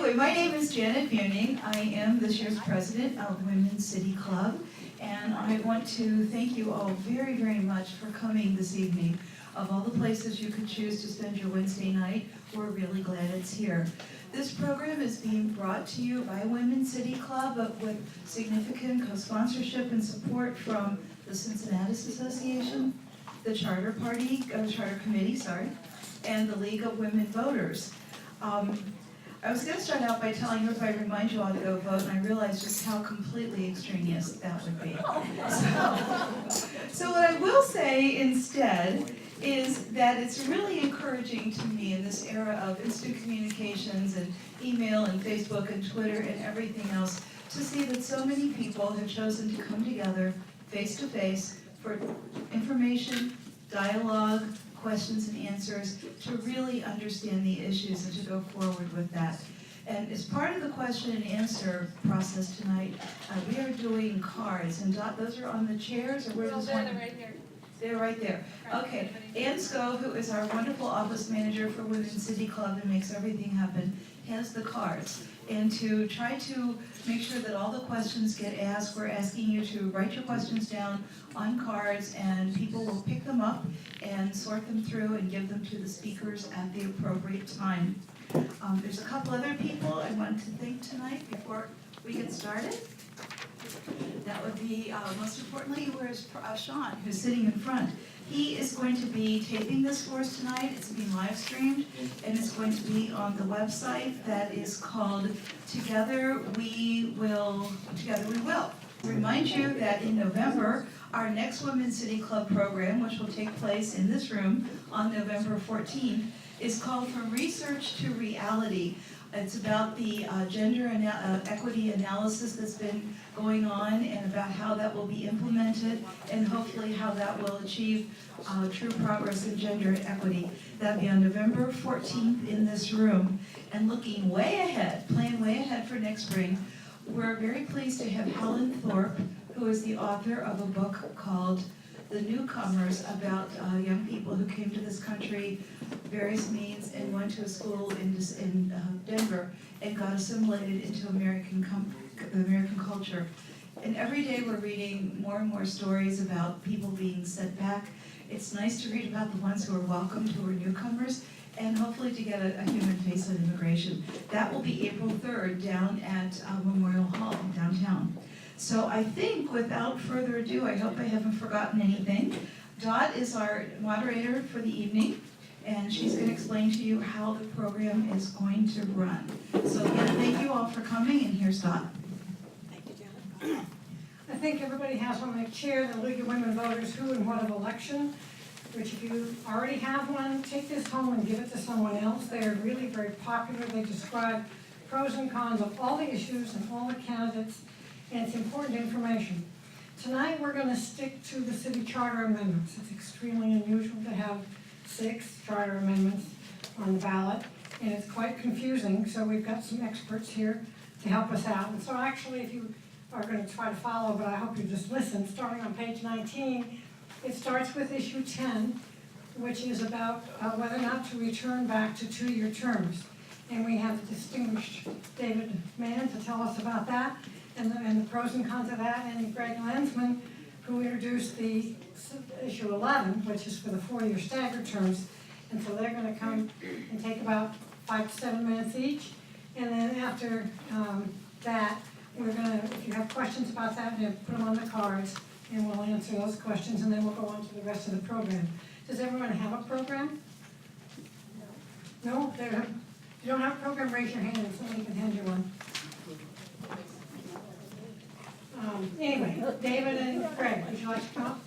Anyway, my name is Janet Buning. I am this year's president of Women's City Club, and I want to thank you all very, very much for coming this evening. Of all the places you could choose to spend your Wednesday night, we're really glad it's here. This program is being brought to you by Women's City Club with significant co-sponsorship and support from the Cincinnati Association, the Charter Committee, and the League of Women Voters. I was going to start out by telling everybody, remind you all to go vote, and I realized just how completely extraneous that would be. So what I will say instead is that it's really encouraging to me in this era of instant communications and email and Facebook and Twitter and everything else to see that so many people have chosen to come together face to face for information, dialogue, questions and answers, to really understand the issues and to go forward with that. And as part of the question and answer process tonight, we are doing cards, and those are on the chairs, or where does one? They're right here. They're right there. Okay. Ann Scove, who is our wonderful office manager for Women's City Club and makes everything happen, has the cards. And to try to make sure that all the questions get asked, we're asking you to write your questions down on cards, and people will pick them up and sort them through and give them to the speakers at the appropriate time. There's a couple other people I want to thank tonight before we get started. That would be, most importantly, where's Sean, who's sitting in front. He is going to be taping this for us tonight. It's being live streamed, and it's going to be on the website that is called Together We Will. Remind you that in November, our next Women's City Club program, which will take place in this room on November 14th, is called From Research to Reality. It's about the gender equity analysis that's been going on and about how that will be implemented and hopefully how that will achieve true progress in gender equity. That'll be on November 14th in this room. And looking way ahead, planning way ahead for next spring, we're very pleased to have Helen Thorpe, who is the author of a book called The Newcomers, about young people who came to this country, various means, and went to a school in Denver and got assimilated into American culture. And every day we're reading more and more stories about people being set back. It's nice to read about the ones who are welcomed, who are newcomers, and hopefully to get a human face on immigration. That will be April 3rd down at Memorial Hall downtown. So I think, without further ado, I hope I haven't forgotten anything. Dot is our moderator for the evening, and she's going to explain to you how the program is going to run. So again, thank you all for coming, and here's Dot. Thank you, Janet. I think everybody has on their chair the League of Women Voters Who and What of Election, which if you already have one, take this home and give it to someone else. They are really very popular. They describe pros and cons of all the issues and all the candidates, and it's important information. Tonight we're going to stick to the city charter amendments. It's extremely unusual to have 6 charter amendments on the ballot, and it's quite confusing, so we've got some experts here to help us out. And so actually, if you are going to try to follow, but I hope you just listen, starting on page 19, it starts with issue 10, which is about whether or not to return back to 2-year terms. And we have distinguished David Mann to tell us about that and the pros and cons of that, and Greg Landsman, who introduced the issue 11, which is for the 4-year staggered terms. And so they're going to come and take about 5 to 7 minutes each. And then after that, we're going to, if you have questions about that, put them on the cards, and we'll answer those questions, and then we'll go on to the rest of the program. Does everyone have a program? No? If you don't have a program, raise your hand, and somebody can hand you one. Anyway, David and Greg, would you like to come up?